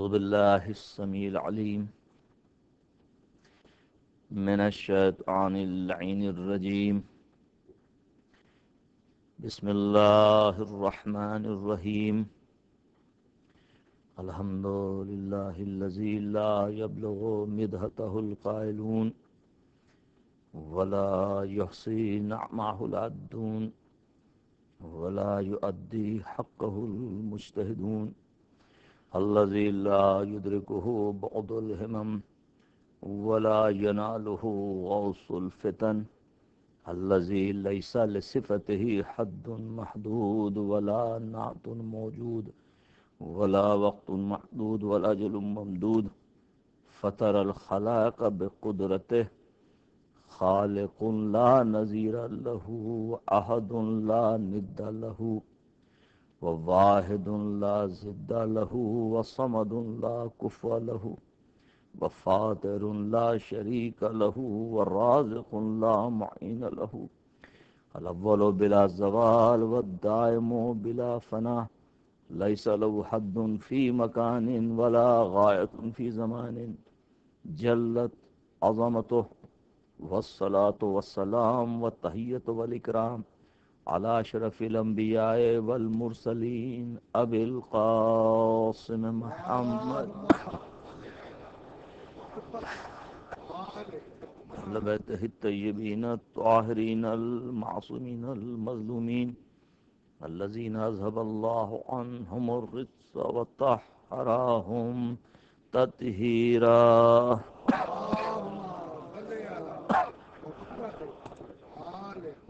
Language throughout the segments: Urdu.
أعوذ بالله السميع العليم من الشيطان اللعين الرجيم. بسم الله الرحمن الرحيم. الحمد لله الذي لا يبلغ مدحته القائلون ولا يحصي نعمه العدون ولا يؤدي حقه المجتهدون الذي لا يدركه بعض الهمم ولا يناله غوص الفتن الذي ليس لصفته حد محدود ولا نعت موجود ولا وقت محدود ولا أجل ممدود فطر الخلائق بقدرته خالق لا نظير له أحد لا ند له وواحد لا ضد له وصمد لا كفو له وفاطر لا شريك له والرازق لا معين له الأول بلا زوال والدائم بلا فناء ليس له حد في مكان ولا غاية في زمان جلت عظمته والصلاة والسلام والتحية والإكرام على أشرف الأنبياء والمرسلين أبي القاسم محمد أهل بيته الطيبين الطاهرين المعصومين المظلومين الذين أذهب الله عنهم الرجس وطهرهم تطهيرا.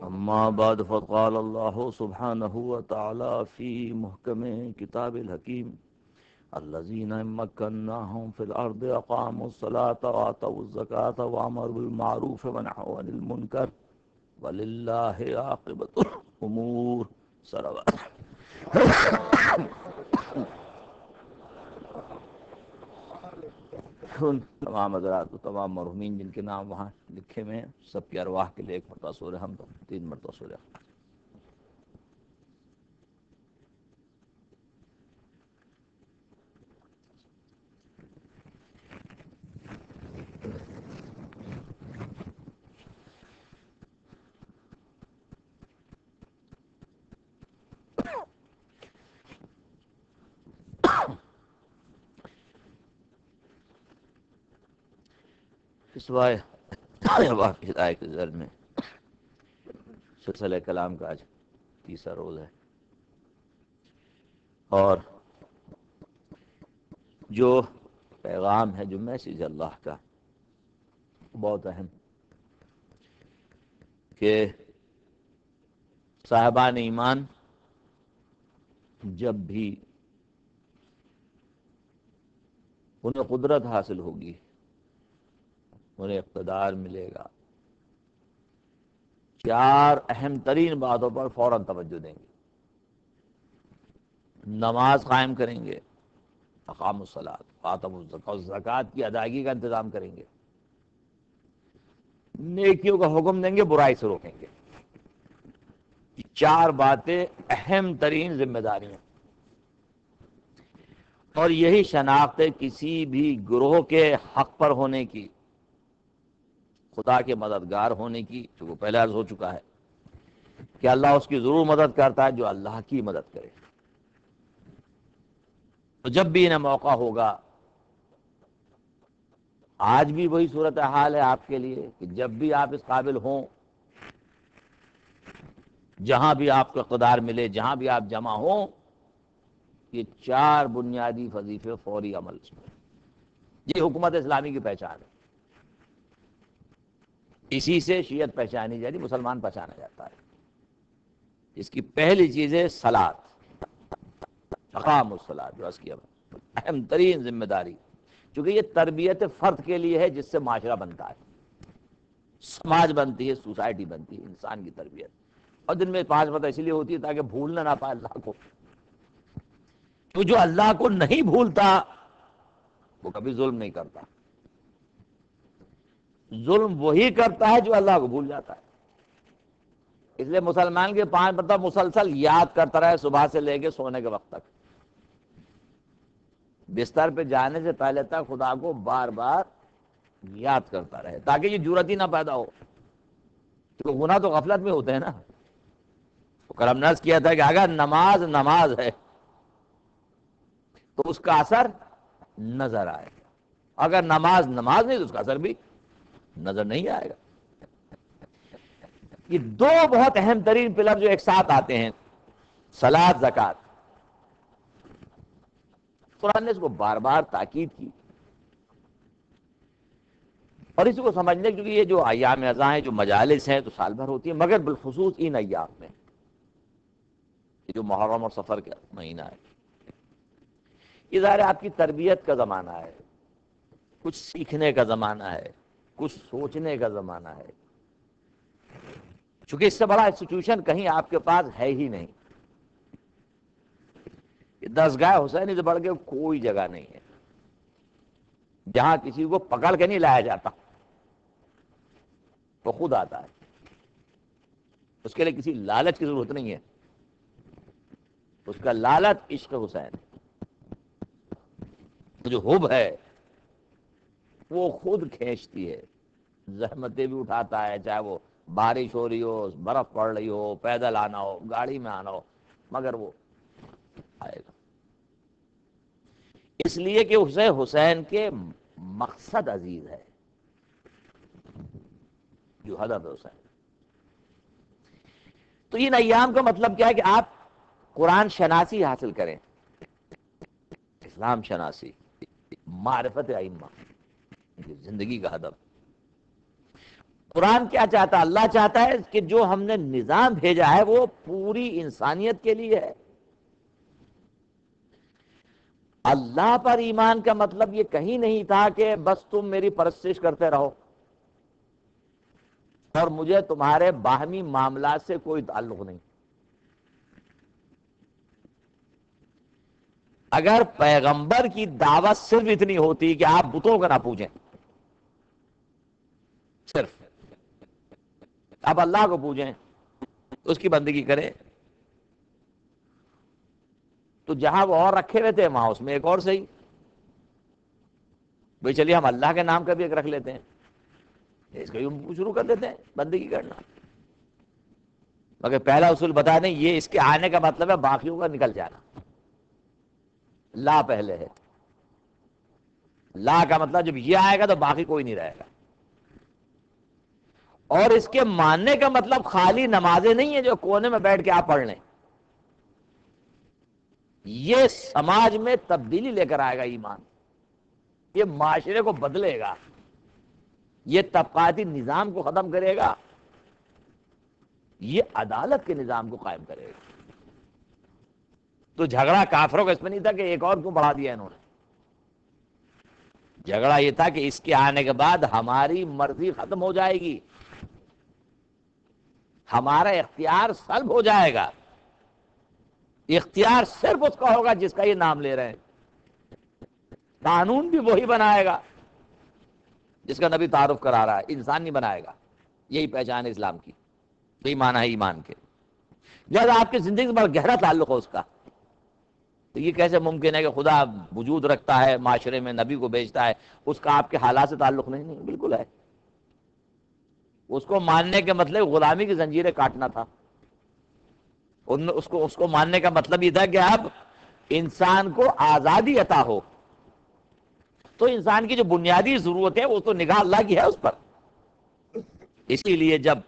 أما بعد فقال الله سبحانه وتعالى في محكم كتاب الحكيم الذين مكناهم في الأرض أقاموا الصلاة وآتوا الزكاة وأمروا بالمعروف ونهوا عن المنكر ولله عاقبة الأمور. صلوات. تمام حضرات و تمام مرحومین جن کے نام وہاں لکھے ہوئے ہیں سب کی ارواح کے لیے ایک مرتبہ سورہ حمد 3 مرتبہ سورہ حمد. اس واقعہ کے ذر میں سلسلہ کلام کا آج تیسرا روز ہے اور جو پیغام ہے جو میسیج اللہ کا بہت اہم کہ صاحبان ایمان جب بھی انہیں قدرت حاصل ہوگی انہیں اقتدار ملے گا 4 اہم ترین باتوں پر فوراً توجہ دیں گے. نماز قائم کریں گے، اقاموا الصلاۃ وآتوا الزکاۃ، زکوٰۃ کی ادائیگی کا انتظام کریں گے، نیکیوں کا حکم دیں گے، برائی سے روکیں گے. 4 باتیں اہم ترین ذمہ داری ہیں اور یہی شناخت ہے کسی بھی گروہ کے حق پر ہونے کی، خدا کے مددگار ہونے کی، جو وہ پہلے عرض ہو چکا ہے کہ اللہ اس کی ضرور مدد کرتا ہے جو اللہ کی مدد کرے. تو جب بھی انہیں موقع ہوگا، آج بھی وہی صورتحال ہے آپ کے لیے کہ جب بھی آپ اس قابل ہوں، جہاں بھی آپ کو اقتدار ملے، جہاں بھی آپ جمع ہوں، یہ 4 بنیادی وظیفے فوری عمل میں. یہ حکومت اسلامی کی پہچان ہے. اسی سے شیعت پہچانی جاتی، مسلمان پہچانا جاتا ہے. اس کی پہلی چیز ہے صلاۃ، اقاموا الصلاۃ، جو اس کی اہم ترین ذمہ داری، چونکہ یہ تربیت فرد کے لیے ہے جس سے معاشرہ بنتا ہے، سماج بنتی ہے، سوسائٹی بنتی ہے، انسان کی تربیت. اور دن میں 5 مرتبہ اس لیے ہوتی ہے تاکہ بھولنا نہ پائے اللہ کو. تو جو اللہ کو نہیں بھولتا وہ کبھی ظلم نہیں کرتا. ظلم وہی کرتا ہے جو اللہ کو بھول جاتا ہے. اس لیے مسلمان کے 5 مرتبہ مسلسل یاد کرتا رہے صبح سے لے کے سونے کے وقت تک. بستر پہ جانے سے پہلے تک خدا کو بار بار یاد کرتا رہے، تاکہ یہ جرأت ہی نہ پیدا ہو، کیونکہ گناہ تو غفلت میں ہوتے ہیں نا۔ تو کل ہم نے عرض کیا تھا کہ اگر نماز نماز ہے تو اس کا اثر نظر آئے گا، اگر نماز نماز نہیں تو اس کا اثر بھی نظر نہیں آئے گا۔ یہ دو بہت اہم ترین پلر جو ایک ساتھ آتے ہیں، صلاۃ زکوٰۃ، قرآن نے اس کو بار بار تاکید کی، اور اسی کو سمجھنے کیونکہ یہ جو ایام اذاں ہیں، جو مجالس ہیں تو سال بھر ہوتی ہیں، مگر بالخصوص ان ایام میں، یہ جو محرم اور صفر کا مہینہ ہے، یہ ظاہر ہے آپ کی تربیت کا زمانہ ہے، کچھ سیکھنے کا زمانہ ہے، کچھ سوچنے کا زمانہ ہے، چونکہ اس سے بڑا انسٹیٹیوشن کہیں آپ کے پاس ہے ہی نہیں، دستگاہ حسینی سے بڑھ کے کوئی جگہ نہیں ہے جہاں کسی کو پکڑ کے نہیں لایا جاتا، وہ خود آتا ہے، اس کے لیے کسی لالچ کی ضرورت نہیں ہے، اس کا لالچ عشق حسین، جو حب ہے وہ خود کھینچتی ہے، زحمتیں بھی اٹھاتا ہے، چاہے وہ بارش ہو رہی ہو، برف پڑ رہی ہو، پیدل آنا ہو، گاڑی میں آنا ہو، مگر وہ آئے گا، اس لیے کہ اسے حسین کے مقصد عزیز ہے، جو ہدف ہے حسین۔ تو ان ایام کا مطلب کیا ہے کہ آپ قرآن شناسی حاصل کریں، اسلام شناسی، معرفت ائمہ، زندگی کا ہدف۔ قرآن کیا چاہتا ہے؟ اللہ چاہتا ہے کہ جو ہم نے نظام بھیجا ہے وہ پوری انسانیت کے لیے ہے۔ اللہ پر ایمان کا مطلب یہ کہیں نہیں تھا کہ بس تم میری پرستش کرتے رہو اور مجھے تمہارے باہمی معاملات سے کوئی تعلق نہیں۔ اگر پیغمبر کی دعوت صرف اتنی ہوتی کہ آپ بتوں کا نہ پوجیں، صرف آپ اللہ کو پوجیں، اس کی بندگی کریں، تو جہاں وہ اور رکھے ہوئے تھے وہاں اس میں ایک اور صحیح، بھئی چلیے ہم اللہ کے نام کا بھی ایک رکھ لیتے ہیں، اس کا بھی شروع کر دیتے ہیں بندگی کرنا۔ مگر پہلا اصول بتا دیں، یہ اس کے آنے کا مطلب ہے باقیوں کا نکل جانا، لا پہلے ہے، لا کا مطلب جب یہ آئے گا تو باقی کوئی نہیں رہے گا، اور اس کے ماننے کا مطلب خالی نمازیں نہیں ہیں جو کونے میں بیٹھ کے آپ پڑھ لیں، یہ سماج میں تبدیلی لے کر آئے گا ایمان، یہ معاشرے کو بدلے گا، یہ طبقاتی نظام کو ختم کرے گا، یہ عدالت کے نظام کو قائم کرے گا۔ تو جھگڑا کافروں کا اس میں نہیں تھا کہ ایک اور کیوں بڑھا دیا انہوں نے، جھگڑا یہ تھا کہ اس کے آنے کے بعد ہماری مرضی ختم ہو جائے گی، ہمارا اختیار سلب ہو جائے گا، اختیار صرف اس کا ہوگا جس کا یہ نام لے رہے ہیں، قانون بھی وہی بنائے گا جس کا نبی تعارف کرا رہا ہے، انسان نہیں بنائے گا، یہی پہچان ہے اسلام کی، یہی معنی ہے ایمان کے۔ جب آپ کی زندگی سے بڑا گہرا تعلق ہو اس کا، تو یہ کیسے ممکن ہے کہ خدا وجود رکھتا ہے معاشرے میں، نبی کو بھیجتا ہے، اس کا آپ کے حالات سے تعلق نہیں؟ نہیں، بالکل ہے۔ اس کو ماننے کے مطلب غلامی کی زنجیریں کاٹنا تھا، اس کو ماننے کا مطلب یہ تھا کہ اب انسان کو آزادی عطا ہو، تو انسان کی جو بنیادی ضرورت ہے وہ تو نگاہ اللہ کی ہے اس پر۔ اسی لیے جب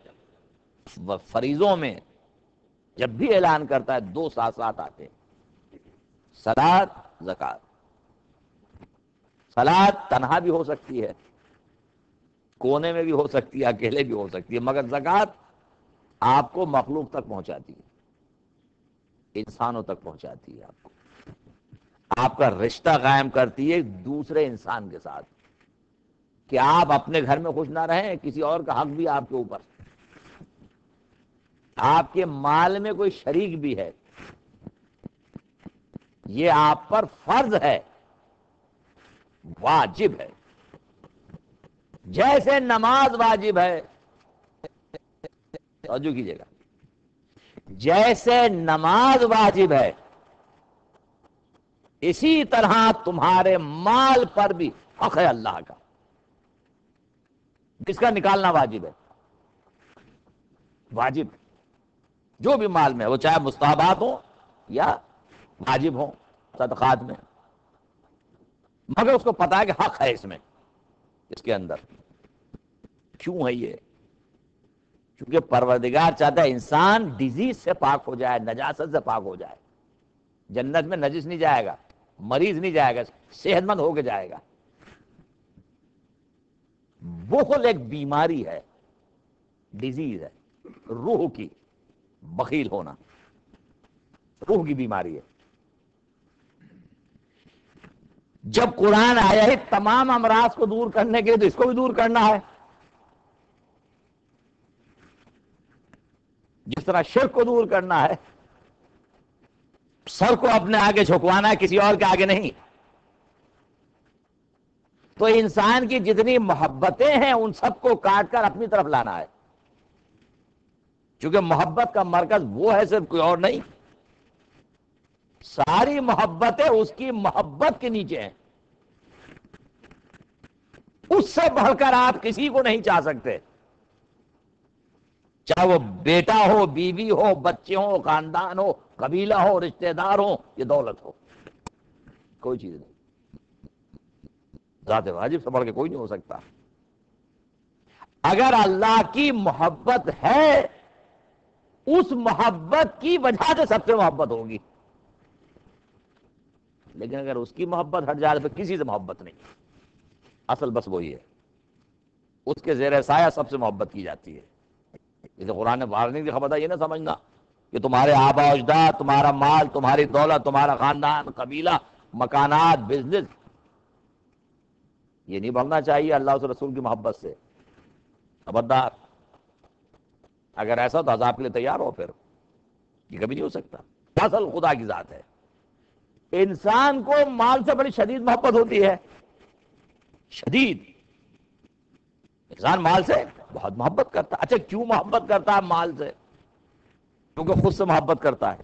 فریضوں میں جب بھی اعلان کرتا ہے دو ساتھ ساتھ آتے ہیں، صلاۃ زکوٰۃ۔ صلاۃ تنہا بھی ہو سکتی ہے، کونے میں بھی ہو سکتی ہے، اکیلے بھی ہو سکتی ہے، مگر زکوٰۃ آپ کو مخلوق تک پہنچاتی ہے، انسانوں تک پہنچاتی ہے، آپ کا رشتہ قائم کرتی ہے دوسرے انسان کے ساتھ، کہ آپ اپنے گھر میں خوش نہ رہیں، کسی اور کا حق بھی آپ کے اوپر، آپ کے مال میں کوئی شریک بھی ہے، یہ آپ پر فرض ہے، واجب ہے، جیسے نماز واجب ہے، توجہ کیجیے گا، جیسے نماز واجب ہے اسی طرح تمہارے مال پر بھی حق ہے اللہ کا، جس کا نکالنا واجب ہے، واجب جو بھی مال میں، وہ چاہے مستحبات ہوں یا واجب ہوں صدقات میں، مگر اس کو پتا ہے کہ حق ہے اس میں، اس کے اندر۔ کیوں ہے یہ؟ کیونکہ پروردگار چاہتا ہے انسان ڈیزیز سے پاک ہو جائے، نجاست سے پاک ہو جائے۔ جنت میں نجس نہیں جائے گا، مریض نہیں جائے گا، صحت مند ہو کے جائے گا۔ بخل ایک بیماری ہے، ڈیزیز ہے، روح کی، بخیل ہونا روح کی بیماری ہے۔ جب قرآن آیا ہے تمام امراض کو دور کرنے کے لیے، تو اس کو بھی دور کرنا ہے۔ جس طرح شرک کو دور کرنا ہے، سر کو اپنے آگے جھکوانا ہے، کسی اور کے آگے نہیں۔ تو انسان کی جتنی محبتیں ہیں ان سب کو کاٹ کر اپنی طرف لانا ہے، چونکہ محبت کا مرکز وہ ہے، صرف کوئی اور نہیں۔ ساری محبتیں اس کی محبت کے نیچے ہیں، اس سے بڑھ کر آپ کسی کو نہیں چاہ سکتے، چاہے وہ بیٹا ہو، بیوی ہو، بچے ہو، خاندان ہو، قبیلہ ہو، رشتہ دار ہو، یہ دولت ہو، کوئی چیز نہیں۔ ذات واجب سے بڑھ کے کوئی نہیں ہو سکتا۔ اگر اللہ کی محبت ہے، اس محبت کی وجہ سے سب سے محبت ہوگی، لیکن اگر اس کی محبت ہٹ جائے تو کسی سے محبت نہیں۔ اصل بس وہی ہے، اس کے زیر سایہ سب سے محبت کی جاتی ہے۔ اسے قرآن نے وارننگ دی، خبردار یہ نہ سمجھنا کہ تمہارے آبا و اجداد، تمہارا مال، تمہاری دولت، تمہارا خاندان، قبیلہ، مکانات، بزنس، یہ نہیں بڑھنا چاہیے اللہ اور رسول کی محبت سے۔ خبردار، اگر ایسا تو عذاب کے لیے تیار ہو، پھر یہ کبھی نہیں ہو سکتا۔ اصل خدا کی ذات ہے۔ انسان کو مال سے بڑی شدید محبت ہوتی ہے، شدید۔ انسان مال سے بہت محبت کرتا ہے۔ اچھا کیوں محبت کرتا ہے مال سے؟ کیونکہ خود سے محبت کرتا ہے۔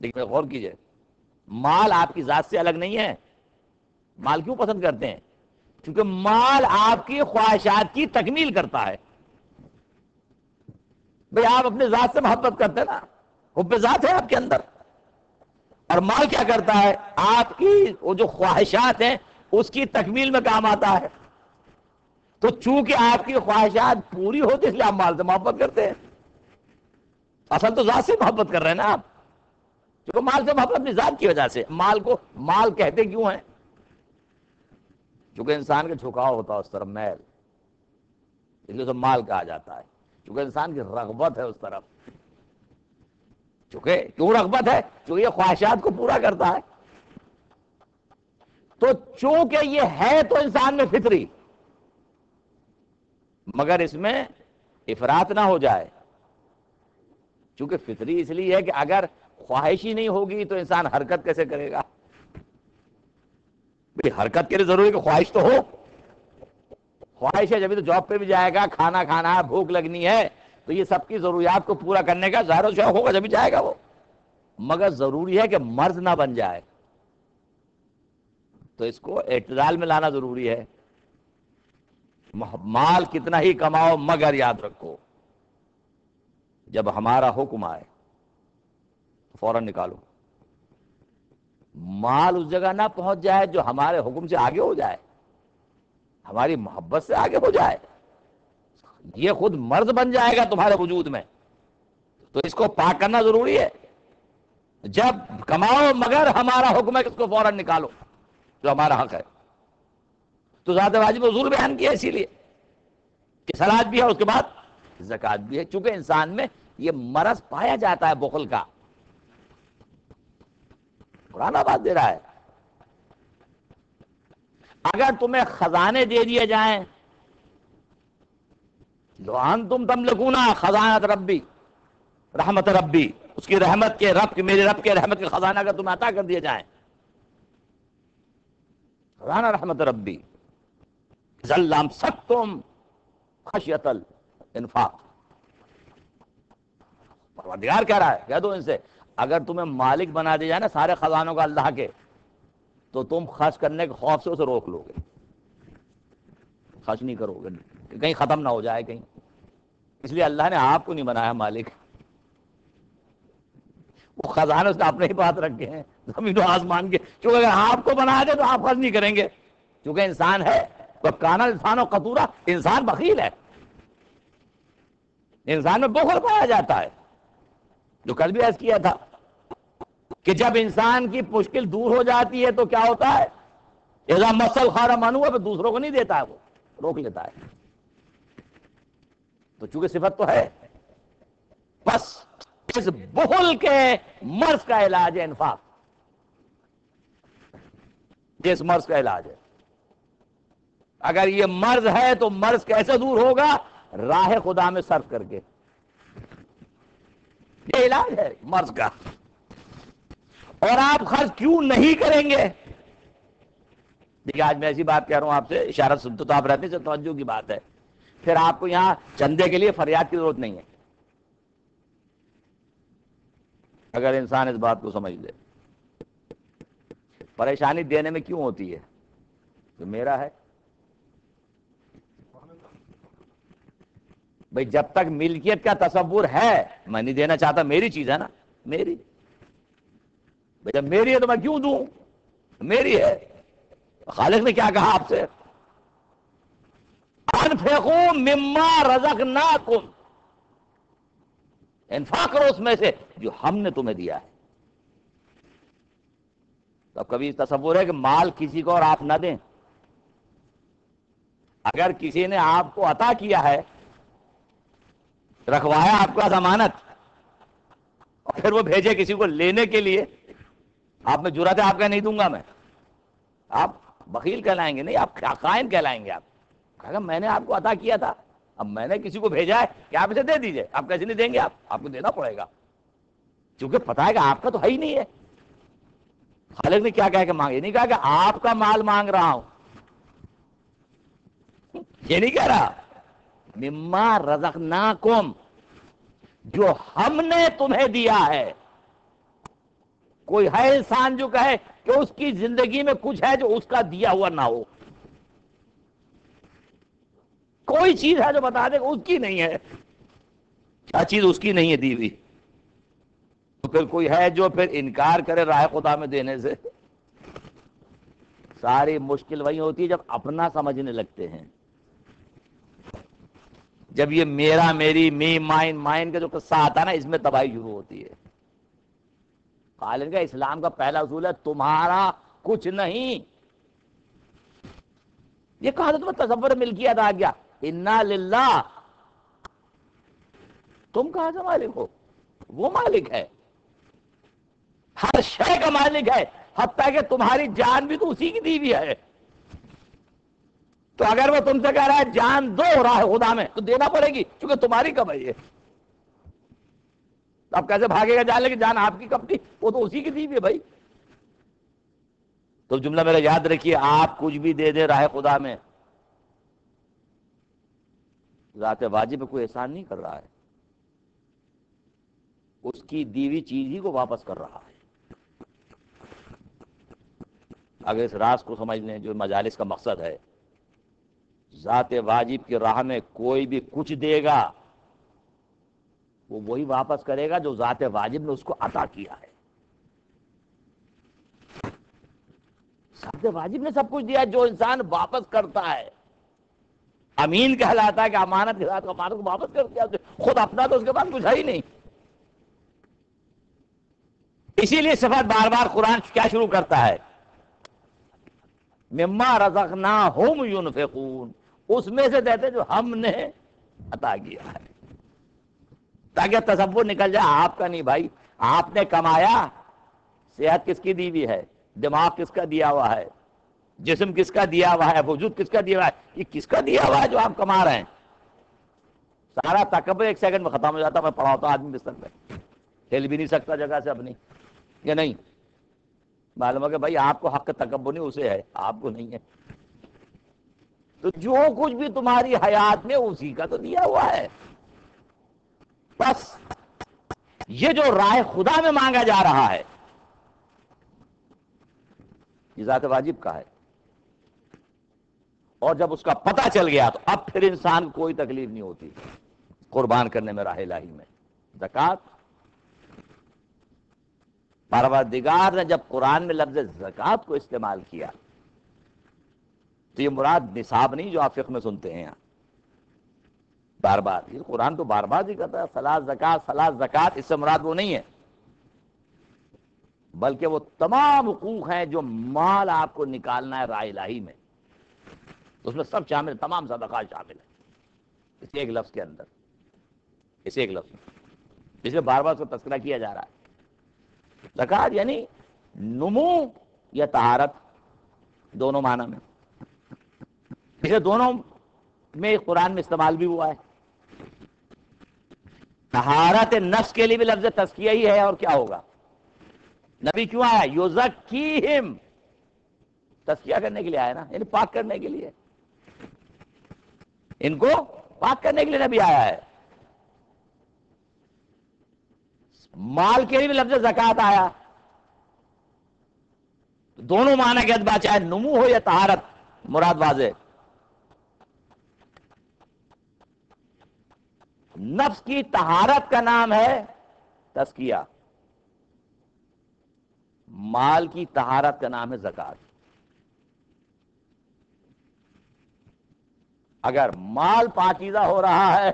لیکن غور کیجئے، مال آپ کی ذات سے الگ نہیں ہے۔ مال کیوں پسند کرتے ہیں؟ کیونکہ مال آپ کی خواہشات کی تکمیل کرتا ہے۔ بھئی آپ اپنے ذات سے محبت کرتے ہیں نا، حب ذات ہے آپ کے اندر، اور مال کیا کرتا ہے؟ آپ کی وہ جو خواہشات ہیں اس کی تکمیل میں کام آتا ہے۔ تو چونکہ آپ کی خواہشات پوری ہوتی، اس لیے آپ مال سے محبت کرتے ہیں۔ اصل تو ذات سے محبت کر رہے ہیں نا آپ، کیونکہ مال سے محبت اپنی ذات کی وجہ سے۔ مال کو مال کہتے کیوں ہیں؟ کیونکہ انسان کا جھکاؤ ہوتا ہے اس طرف، میل، اس لیے تو مال کہا جاتا ہے۔ کیونکہ انسان کی رغبت ہے اس طرف۔ کیوں رغبت ہے؟ کیونکہ یہ خواہشات کو پورا کرتا ہے۔ تو چونکہ یہ ہے تو انسان میں فطری، مگر اس میں افراط نہ ہو جائے، چونکہ فطری اس لیے ہے کہ اگر خواہش ہی نہیں ہوگی تو انسان حرکت کیسے کرے گا؟ حرکت کے لیے ضروری کہ خواہش تو ہو۔ خواہش ہے جبھی تو جاب پہ بھی جائے گا، کھانا کھانا ہے، بھوک لگنی ہے، تو یہ سب کی ضروریات کو پورا کرنے کا ظاہر و شوق ہوگا جبھی جائے گا وہ، مگر ضروری ہے کہ مرض نہ بن جائے۔ تو اس کو اعتدال میں لانا ضروری ہے۔ مال کتنا ہی کماؤ، مگر یاد رکھو جب ہمارا حکم آئے تو فوراً نکالو۔ مال اس جگہ نہ پہنچ جائے جو ہمارے حکم سے آگے ہو جائے، ہماری محبت سے آگے ہو جائے، یہ خود مرض بن جائے گا تمہارے وجود میں، تو اس کو پاک کرنا ضروری ہے۔ جب کماؤ مگر ہمارا حکم ہے کہ اس کو فوراً نکالو جو ہمارا حق ہے۔ تو ذات واجب حضور بیان کیا اسی لیے کہ صلاۃ بھی ہے، اس کے بعد زکوٰۃ بھی ہے، چونکہ انسان میں یہ مرض پایا جاتا ہے بخل کا۔ قرآن بات دے رہا ہے، اگر تمہیں خزانے دے دیے جائیں، لو انتم تملکون خزانۃ ربی، رحمت ربی، اس کی رحمت کے، رب کے، میرے رب کے رحمت کے خزانہ اگر تمہیں عطا کر دیے جائیں، خزانہ رحمت ربی، ذل امسکتم خشیۃ الانفاق، پروردگار کہہ رہا ہے، کہہ دو ان سے اگر تمہیں مالک بنا دیا جائے نا سارے خزانوں کا اللہ کے، تو تم خرچ کرنے کے خوف سے اسے روک لو گے، خرچ نہیں کرو گے کہ کہیں ختم نہ ہو جائے کہیں. اس لیے اللہ نے آپ کو نہیں بنایا مالک، وہ خزانے اس نے اپنے ہی پاس رکھے ہیں زمین و آسمان کے. کیونکہ اگر آپ کو بنا دے تو آپ خرچ نہیں کریں گے، کیونکہ انسان ہے کانا انسان و قطورا، انسان بخیل ہے، انسان میں بخل پایا جاتا ہے. جو کل بھی عرض کیا تھا کہ جب انسان کی مشکل دور ہو جاتی ہے تو کیا ہوتا ہے، اذا مس الخیر منوع، پہ دوسروں کو نہیں دیتا ہے، وہ روک لیتا ہے. تو چونکہ صفت تو ہے، بس اس بخل کے مرض کا علاج ہے انفاق. جس مرض کا علاج ہے، اگر یہ مرض ہے تو مرض کیسے دور ہوگا؟ راہ خدا میں صرف کر کے. یہ علاج ہے مرض کا. اور آپ خرچ کیوں نہیں کریں گے؟ دیکھیے آج میں ایسی بات کہہ رہا ہوں آپ سے، اشارت سنتے تو آپ رہتے ہیں، توجہ کی بات ہے. پھر آپ کو یہاں چندے کے لیے فریاد کی ضرورت نہیں ہے، اگر انسان اس بات کو سمجھ لے. پریشانی دینے میں کیوں ہوتی ہے؟ تو میرا ہے بھئی، جب تک ملکیت کا تصور ہے میں نہیں دینا چاہتا، میری چیز ہے نا، میری. جب میری ہے تو میں کیوں دوں؟ میری ہے. خالق نے کیا کہا آپ سے؟ انفقوا مما رزقناکم، انفاق کرو اس میں سے جو ہم نے تمہیں دیا ہے. تو اب کبھی تصور ہے کہ مال کسی کو اور آپ نہ دیں؟ اگر کسی نے آپ کو عطا کیا ہے، رکھوایا آپ کا ضمانت، اور پھر وہ بھیجے کسی کو لینے کے لیے، آپ میں جرات ہے آپ کا نہیں دوں گا میں، آپ بخیل کہلائیں گے نہیں، آپ خائن کہلائیں گے. آپ کہا میں نے آپ کو عطا کیا تھا، اب میں نے کسی کو بھیجا ہے کہ آپ اسے دے دیجئے. آپ کیسے نہیں دیں گے؟ آپ کو دینا پڑے گا، کیونکہ پتا ہے کہ آپ کا تو ہے ہی نہیں ہے. خالق نے کیا کہا کہ مانگے؟ نہیں کہا کہ آپ کا مال مانگ رہا ہوں، یہ نہیں کہہ رہا. مما رزقناکم، جو ہم نے تمہیں دیا ہے. کوئی ہے انسان جو کہے کہ اس کی زندگی میں کچھ ہے جو اس کا دیا ہوا نہ ہو؟ کوئی چیز ہے جو بتا دے کہ اس کی نہیں ہے؟ کیا چیز اس کی نہیں ہے دی ہوئی؟ تو پھر کوئی ہے جو پھر انکار کرے راہ خدا میں دینے سے؟ ساری مشکل وہی ہوتی ہے جب اپنا سمجھنے لگتے ہیں. جب یہ میرا، میری، می، مائن، مائن کا جو قصہ آتا ہے نا، اس میں تباہی شروع ہوتی ہے. خالق کا اسلام کا پہلا اصول ہے تمہارا کچھ نہیں. یہ کہاں سے تمہیں تصور ملکیت آ گیا؟ انا للہ. تم کہاں سے مالک ہو؟ وہ مالک ہے، ہر شے کا مالک ہے، حتیٰ کہ تمہاری جان بھی تو اسی کی دی ہوئی ہے. تو اگر وہ تم سے کہہ رہا ہے جان دو راہ خدا میں، تو دینا پڑے گی، کیونکہ تمہاری کمائی ہے. اب کیسے بھاگے گا جان لے کہ جان آپ کی کب تھی؟ وہ تو اسی کی دی ہوئی ہے بھائی. تو جملہ میرا یاد رکھیے، آپ کچھ بھی دے دیں راہ خدا میں، ذات واجب کوئی احسان نہیں کر رہا ہے، اس کی دی ہوئی چیز ہی کو واپس کر رہا ہے. اگر اس راز کو سمجھ لیں جو مجالس کا مقصد ہے، ذات واجب کی راہ میں کوئی بھی کچھ دے گا وہ وہی واپس کرے گا جو ذات واجب نے اس کو عطا کیا ہے. ذات واجب نے سب کچھ دیا ہے، جو انسان واپس کرتا ہے امین کہلاتا ہے، کہ امانت کے ساتھ امانت کو واپس کر دیا. خود اپنا تو اس کے پاس کچھ ہے ہی نہیں. اسی لیے صفات بار بار قرآن کیا شروع کرتا ہے؟ مما رزقناہم ینفقون، اس میں سے دیتے جو ہم نے عطا کیا ہے. تاکہ تصور نکل جائے آپ کا نہیں بھائی. آپ نے کمایا، صحت کس کی دی ہوئی ہے؟ دماغ کس کا دیا ہوا ہے؟ جسم کس کا دیا ہوا ہے؟ وجود کس کا دیا ہوا ہے؟ یہ کس کا دیا ہوا ہے جو آپ کما رہے ہیں؟ سارا تکبر ایک سیکنڈ میں ختم ہو جاتا. میں پڑھا ہوتا آدمی بستر پہ ہل بھی نہیں سکتا جگہ سے اپنی، یا نہیں معلوم ہے کہ بھائی آپ کو حق تکبر نہیں، اسے ہے، آپ کو نہیں ہے. تو جو کچھ بھی تمہاری حیات میں اسی کا تو دیا ہوا ہے. بس یہ جو راہ خدا میں مانگا جا رہا ہے، یہ ذات واجب کا ہے، اور جب اس کا پتہ چل گیا تو اب پھر انسان کو کوئی تکلیف نہیں ہوتی قربان کرنے میں راہ الہی میں۔ زکوٰۃ، پروردگار نے جب قرآن میں لفظ زکوٰۃ کو استعمال کیا تو یہ مراد نصاب نہیں جو آپ فقہ میں سنتے ہیں یہاں بار بار، یہ قرآن تو بار بار ہی کہتا ہے صلاۃ زکوٰۃ صلاۃ زکوٰۃ، اس سے مراد وہ نہیں ہے، بلکہ وہ تمام حقوق ہیں جو مال آپ کو نکالنا ہے راہ الہی میں، اس میں سب شامل، تمام صدقات شامل ہیں اس ایک لفظ کے اندر، اس ایک لفظ میں، اس لیے بار بار اس کو تذکرہ کیا جا رہا ہے۔ زکوٰۃ یعنی نمو یا طہارت، دونوں معنی میں، اسے دونوں میں قرآن میں استعمال بھی ہوا ہے۔ طہارت نفس کے لیے بھی لفظ تزکیہ ہی ہے، اور کیا ہوگا؟ نبی کیوں آیا؟ یزکیہم، تزکیہ کرنے کے لیے آیا نا، یعنی پاک کرنے کے لیے، ان کو پاک کرنے کے لیے نبی آیا ہے۔ مال کے لیے بھی لفظ زکوٰۃ آیا، دونوں معنی کے اعتبار چاہے نمو ہو یا طہارت، مراد واضح۔ نفس کی طہارت کا نام ہے تزکیہ، مال کی طہارت کا نام ہے زکوٰۃ۔ اگر مال پاکیزہ ہو رہا ہے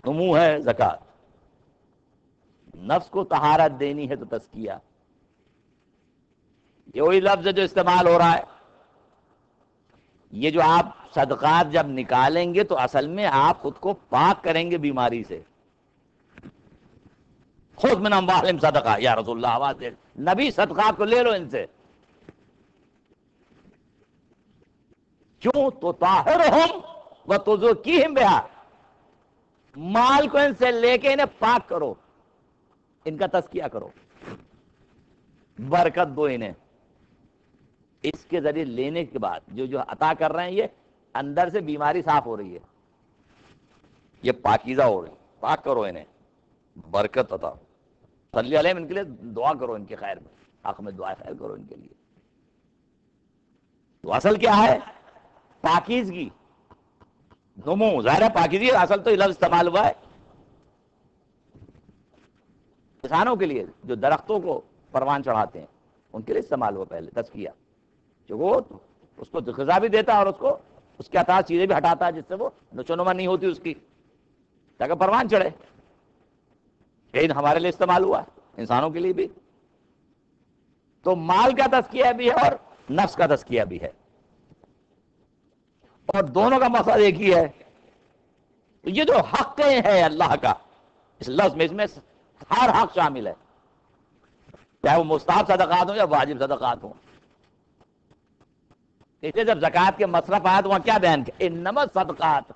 نمو ہے زکوٰۃ، نفس کو طہارت دینی ہے تو تزکیہ۔ یہ وہی لفظ ہے جو استعمال ہو رہا ہے، یہ جو آپ صدقات جب نکالیں گے تو اصل میں آپ خود کو پاک کریں گے بیماری سے۔ خذ من اموالہم صدقہ، یا رسول اللہ آواز دے، نبی صدقات کو لے لو ان سے، کیوں؟ تو طاہرہم وتزکیہم بہا، مال کو ان سے لے کے انہیں پاک کرو، ان کا تزکیہ کرو، برکت دو انہیں۔ اس کے ذریعے لینے کے بعد جو عطا کر رہے ہیں یہ اندر سے بیماری صاف ہو رہی ہے، یہ پاکیزہ ہو رہی ہے، پاک کرو انہیں، برکت عطا، صلی علیہم، ان کے لیے دعا کرو، ان کے خیر میں، حق میں دعا خیر کرو ان کے لیے۔ تو اصل کیا ہے؟ پاکیزگی، نمو، ظاہر ہے پاکیزگی اصل تو یہ لفظ استعمال ہوا ہے کسانوں کے لیے جو درختوں کو پروان چڑھاتے ہیں، ان کے لیے استعمال ہوا پہلے تزکیہ، جو وہ اس کو غذا بھی دیتا ہے اور اس کو اس کے اطاعت چیزیں بھی ہٹاتا ہے جس سے وہ نشوونما نہیں ہوتی اس کی، تاکہ پروان چڑھے۔ لیکن ہمارے لیے استعمال ہوا، انسانوں کے لیے بھی۔ تو مال کا تزکیہ بھی ہے اور نفس کا تزکیہ بھی ہے، اور دونوں کا مقصد ایک ہی ہے۔ یہ جو حق ہے اللہ کا، اس لفظ میں، اس میں ہر حق شامل ہے، چاہے وہ مستحب صدقات ہوں یا واجب صدقات ہوں۔ اس لیے جب زکوٰۃ کے مصرف آیا تو وہاں کیا بیان کیا؟ انما الصدقات،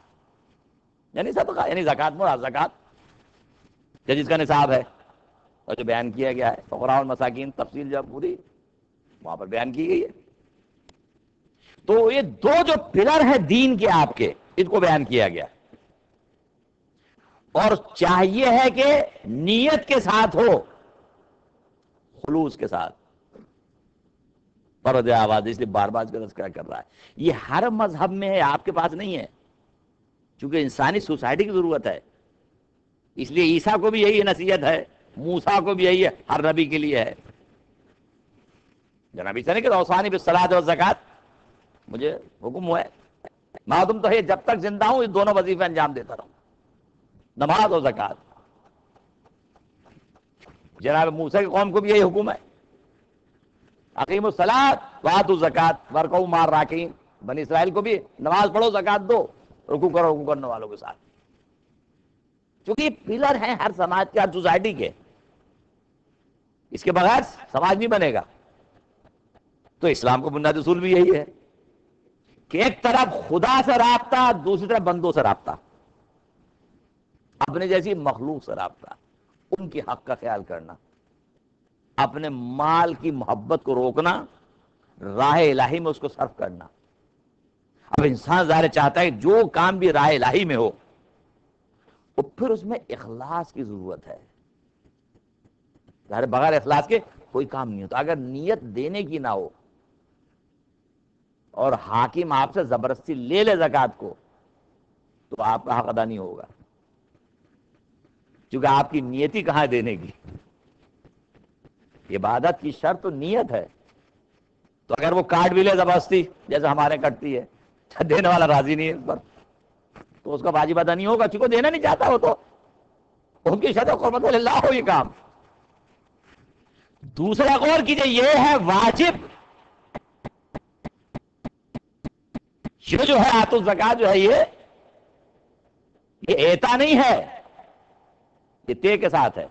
یعنی صدقہ، یعنی زکوٰۃ، مراد زکوٰۃ جس کا نصاب ہے، اور جو بیان کیا گیا ہے فقراء والمساکین، تفصیل جب پوری وہاں پر بیان کی گئی ہے۔ تو یہ دو جو پلر ہیں دین کے آپ کے، ان کو بیان کیا گیا، اور چاہیے ہے کہ نیت کے ساتھ ہو، خلوص کے ساتھ۔ پرد آواز اس لیے بار بار کا تذکرہ کر رہا ہے، یہ ہر مذہب میں ہے، آپ کے پاس نہیں ہے، چونکہ انسانی سوسائٹی کی ضرورت ہے، اس لیے عیسیٰ کو بھی یہی نصیحت ہے، موسیٰ کو بھی یہی ہے، ہر نبی کے لیے ہے۔ جناب عیسیٰ نے کہ اوصانی بالصلاۃ والزکوٰۃ، مجھے حکم ہوا ہے ما دمت حی، جب تک زندہ ہوں یہ دونوں وظیفے انجام دیتا رہوں، نماز اور زکوٰۃ۔ جناب موسیٰ کی قوم کو بھی یہی حکم ہے، اقیموا الصلاۃ وآتوا الزکوٰۃ وارکعوا مع الراکعین، بنی اسرائیل کو بھی نماز پڑھو، زکوٰۃ دو، رکوع کرو رکوع کرنے والوں کے ساتھ، چونکہ یہ پلر ہیں ہر سماج کے، ہر سوسائٹی کے، اس کے بغیر سماج نہیں بنے گا۔ تو اسلام کا بنیادی اصول بھی یہی ہے کہ ایک طرف خدا سے رابطہ، دوسری طرف بندوں سے رابطہ، اپنے جیسی مخلوق سے رابطہ، ان کے حق کا خیال کرنا، اپنے مال کی محبت کو روکنا، راہ الہی میں اس کو صرف کرنا۔ اب انسان ظاہر چاہتا ہے جو کام بھی راہ الہی میں ہو، اور پھر اس میں اخلاص کی ضرورت ہے، ظاہر بغیر اخلاص کے کوئی کام نہیں ہوتا. اگر نیت دینے کی نہ ہو اور حاکم آپ سے زبردستی لے لے زکوٰۃ کو تو آپ کا حق ادا نہیں ہوگا، کیونکہ آپ کی نیت ہی کہاں ہے دینے کی. عبادت کی شرط تو نیت ہے. تو اگر وہ کاٹ بھی لے زبردستی جیسے ہمارے کٹتی ہے، دینے والا راضی نہیں ہے اس پر، تو اس کا واجب ادا نہیں ہوگا، چونکہ دینا نہیں چاہتا ہو تو ان کی شرط قربت اللہ ہو یہ کام. دوسرا غور کیجئے، یہ ہے واجب. یہ جو ہے آت الزکوٰۃ جو ہے یہ ایتا نہیں ہے، یہ تے کے ساتھ ہے.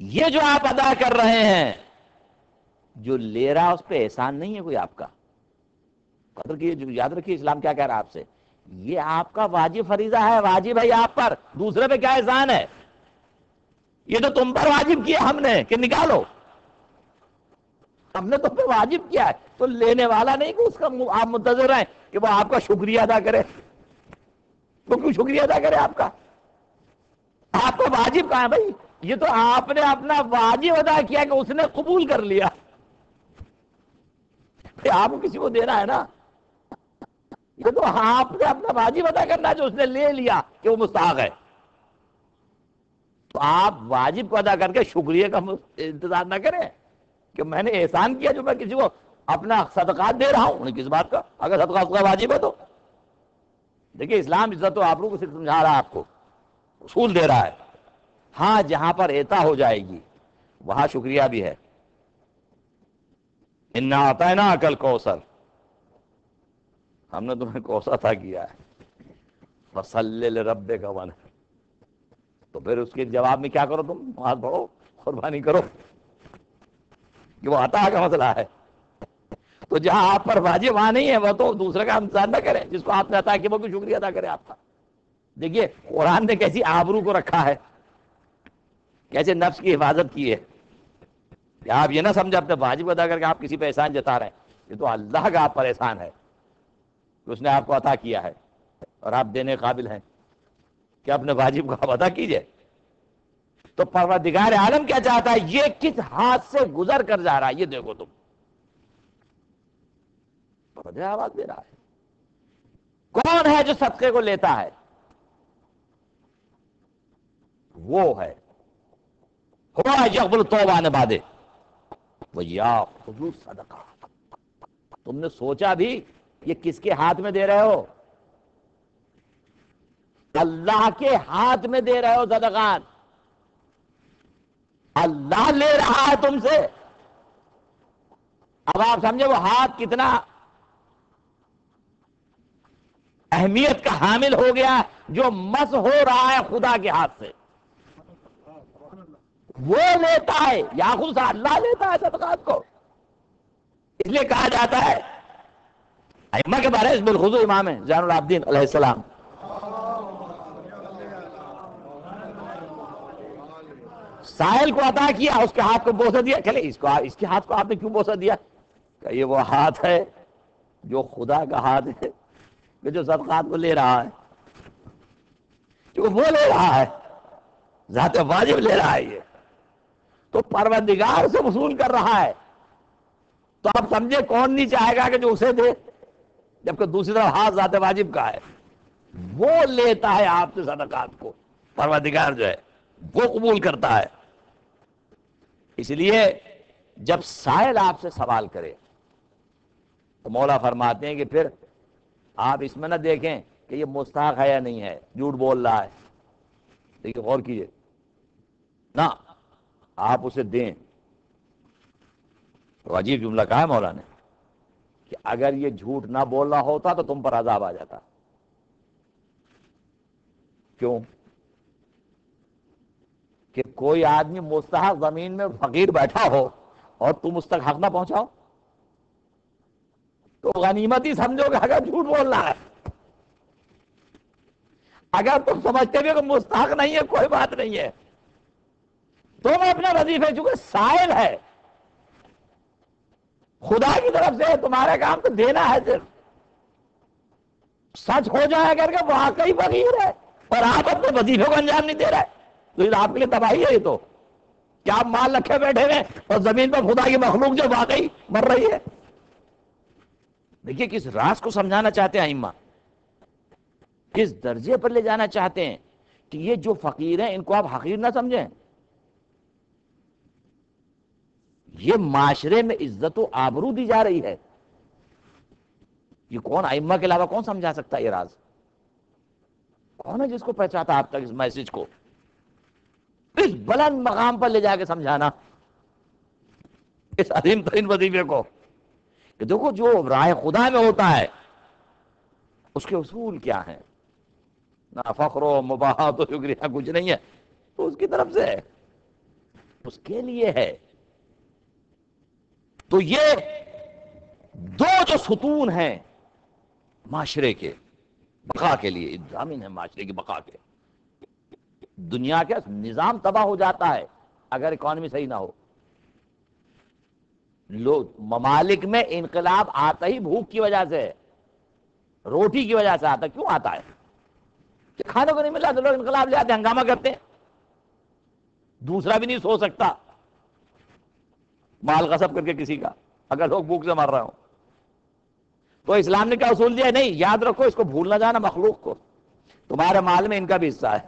یہ جو آپ ادا کر رہے ہیں، جو لے رہا اس پہ احسان نہیں ہے کوئی آپ کا. قدر کیجئے، یاد رکھیے اسلام کیا کہہ رہا ہے آپ سے. یہ آپ کا واجب فریضہ ہے، واجب ہے آپ پر. دوسرے پہ کیا احسان ہے؟ یہ تو تم پر واجب کیا ہم نے کہ نکالو، ہم نے تم پہ واجب کیا ہے. تو لینے والا نہیں کہ اس کا آپ منتظر ہیں کہ وہ آپ کا شکریہ ادا کرے. وہ کیوں شکریہ ادا کرے آپ کا؟ آپ کا واجب کہاں ہے بھائی؟ یہ تو آپ نے اپنا واجب ادا کیا کہ اس نے قبول کر لیا. آپ کو کسی کو دینا ہے نا، یہ تو آپ نے اپنا واجب ادا کرنا ہے جو اس نے لے لیا کہ وہ مستحق ہے. تو آپ واجب کو ادا کر کے شکریہ کا انتظار نہ کریں کہ میں نے احسان کیا جو میں کسی کو اپنا صدقات دے رہا ہوں. انہیں کس بات کا؟ اگر صدقات کا واجب ہے تو دیکھیے اسلام عزت و آبرو کو صرف سمجھا رہا ہے، آپ کو اصول دے رہا ہے. ہاں جہاں پر ایتا ہو جائے گی وہاں شکریہ بھی ہے. انا اعطیناک الکوثر، ہم نے تمہیں کوثر عطا کیا ہے. فصلی لربک وانحر، تو پھر اس کے جواب میں کیا کرو؟ تم نماز پڑھو، قربانی کرو، کہ وہ عطا کا مسئلہ ہے. تو جہاں آپ پر واجب وہاں نہیں ہے، وہ تو دوسرے کا انتظار نہ کرے. جس کو آپ نے عطا کیا وہ بھی شکریہ ادا کرے آپ کا. دیکھیے قرآن نے کیسی آبرو کو رکھا ہے، کیسے نفس کی حفاظت کی ہے. کہ آپ یہ نہ سمجھے اپنے واجب ادا کر کے آپ کسی پہ احسان جتا رہے ہیں. یہ تو اللہ کا آپ پر احسان ہے کہ اس نے آپ کو عطا کیا ہے اور آپ دینے قابل ہیں کہ اپنے واجب کو آپ ادا کیجئے. تو پروردگار عالم کیا چاہتا ہے؟ یہ کس ہاتھ سے گزر کر جا رہا ہے یہ دیکھو تم. آواز دے رہا ہے. کون ہے جو صدقے کو لیتا ہے؟ وہ ہے ہوا یقبل التوبہ عن بعد ویأخذ الصدقہ. تم نے سوچا بھی یہ کس کے ہاتھ میں دے رہے ہو؟ اللہ کے ہاتھ میں دے رہے ہو صدقات. اللہ لے رہا ہے تم سے. اب آپ سمجھے وہ ہاتھ کتنا اہمیت کا حامل ہو گیا جو مس ہو رہا ہے خدا کے ہاتھ سے. وہ لیتا ہے، یا خود اللہ لیتا ہے صدقات کو. اس لیے کہا جاتا ہے ائمہ کے بارے میں بالخصوص امام زین العابدین علیہ السلام، سائل کو عطا کیا، اس کے ہاتھ کو بوسہ دیا. چلے اس کے ہاتھ کو آپ نے کیوں بوسہ دیا؟ کہ یہ وہ ہاتھ ہے جو خدا کا ہاتھ ہے کہ جو صدقات کو لے رہا ہے. کیونکہ وہ لے رہا ہے، ذات واجب لے رہا ہے. یہ تو پروردگار سے وصول کر رہا ہے. تو آپ سمجھے کون نہیں چاہے گا کہ جو اسے دے، جبکہ دوسری طرف ہاتھ ذات واجب کا ہے. وہ لیتا ہے آپ سے صدقات کو، پروردگار جو ہے وہ قبول کرتا ہے. اس لیے جب سائل آپ سے سوال کرے تو مولا فرماتے ہیں کہ پھر آپ اس میں نہ دیکھیں کہ یہ مستحق ہے یا نہیں ہے، جھوٹ بول رہا ہے. دیکھیے غور کیجئے نہ، آپ اسے دیں. تو عجیب جملہ کہا ہے مولا نے کہ اگر یہ جھوٹ نہ بول رہا ہوتا تو تم پر عذاب آ جاتا. کیوں؟ کہ کوئی آدمی مستحق زمین میں فقیر بیٹھا ہو اور تم اس تک حق نہ پہنچاؤ تو غنیمت ہی سمجھو کہ اگر جھوٹ بول رہا ہے. اگر تم سمجھتے بھی کہ مستحق نہیں ہے کوئی بات نہیں ہے، تم اپنے وظیفے چونکہ سائل ہے خدا کی طرف سے، تمہارا کام تو دینا ہے. صرف سچ ہو جائے کر کے واقعی فقیر ہے اور آپ اپنے وظیفے کو انجام نہیں دے رہے تو آپ کے لیے تباہی ہے. یہ تو کیا آپ مال رکھے بیٹھے ہوئے اور زمین پر خدا کی مخلوق جو واقعی مر رہی ہے؟ دیکھیے کس راز کو سمجھانا چاہتے ہیں ائمہ، کس درجے پر لے جانا چاہتے ہیں کہ یہ جو فقیر ہیں ان کو آپ حقیر نہ سمجھیں. یہ معاشرے میں عزت و آبرو دی جا رہی ہے. یہ کون ائمہ کے علاوہ کون سمجھا سکتا ہے یہ راز؟ کون ہے جس کو پہنچاتا آپ تک اس میسج کو، اس بلند مقام پر لے جا کے سمجھانا اس عظیم ترین وظیفے کو کہ دیکھو جو راہ خدا میں ہوتا ہے اس کے اصول کیا ہیں، نہ فخر و مباحات و شکریہ کچھ نہیں ہے، تو اس کی طرف سے ہے، اس کے لیے ہے. تو یہ دو جو ستون ہیں معاشرے کے بقا کے لیے، ضامن ہے معاشرے کی بقا کے. دنیا کا نظام تباہ ہو جاتا ہے اگر اکانومی صحیح نہ ہو. لوگ ممالک میں انقلاب آتا ہی بھوک کی وجہ سے، روٹی کی وجہ سے آتا. کیوں آتا ہے؟ کہ کھانے کو نہیں ملا تو لوگ انقلاب لے آتے ہیں، ہنگامہ کرتے ہیں. دوسرا بھی نہیں سو سکتا مال غصب کر کے کسی کا اگر لوگ بھوک سے مر رہے ہوں. تو اسلام نے کیا اصول دیا؟ نہیں، یاد رکھو اس کو بھول نہ جانا، مخلوق کو تمہارے مال میں ان کا بھی حصہ ہے.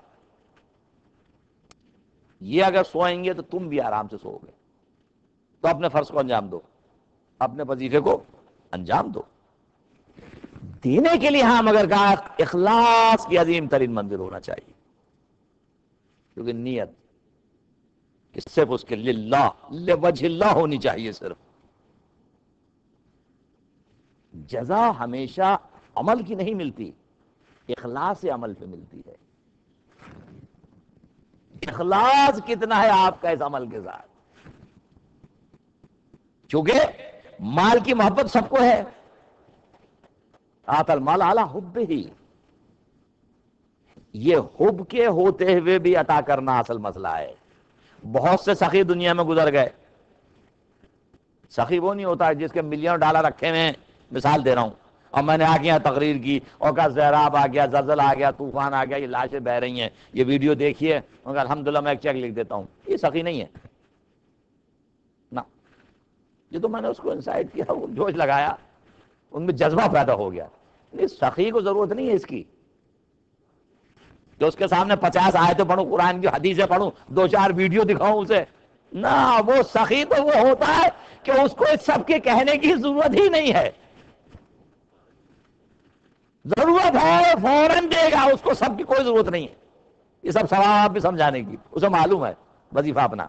یہ اگر سوئیں گے تو تم بھی آرام سے سو گے. تو اپنے فرض کو انجام دو، اپنے وظیفے کو انجام دو. دینے کے لیے ہاں مگر کہا اخلاص کی عظیم ترین منزل ہونا چاہیے، کیونکہ نیت کہ صرف اس کے للہ لوجہ اللہ ہونی چاہیے. صرف جزا ہمیشہ عمل کی نہیں ملتی، اخلاص عمل پہ ملتی ہے. اخلاص کتنا ہے آپ کا اس عمل کے ساتھ؟ چونکہ مال کی محبت سب کو ہے، آت المال علی حب ہی، یہ حب کے ہوتے ہوئے بھی عطا کرنا اصل مسئلہ ہے. بہت سے سخی دنیا میں گزر گئے. سخی وہ نہیں ہوتا جس کے ملین ڈالر رکھے ہوئے ہیں، مثال دے رہا ہوں، اور میں نے آ کے یہاں تقریر کی اور کہا سیلاب آ گیا، زلزلہ آ گیا، طوفان آ گیا، یہ لاشیں بہ رہی ہیں، یہ ویڈیو دیکھیے، اور کہا الحمدللہ میں ایک چیک لکھ دیتا ہوں. یہ سخی نہیں ہے نا. یہ تو میں نے اس کو انسائٹ کیا، وہ جوش لگایا، ان میں جذبہ پیدا ہو گیا. سخی کو ضرورت نہیں ہے اس کی کہ اس کے سامنے 50 آیتیں پڑھوں، قرآن کی حدیثیں پڑھوں، 2-4 ویڈیو دکھاؤں اسے. نہ، وہ سخی تو وہ ہوتا ہے کہ اس کو اس سب کے کہنے کی ضرورت ہی نہیں ہے. ضرورت ہے فوراً دے گا، اس کو سب کی کوئی ضرورت نہیں ہے یہ سب ثواب بھی سمجھانے کی، اسے معلوم ہے وظیفہ اپنا.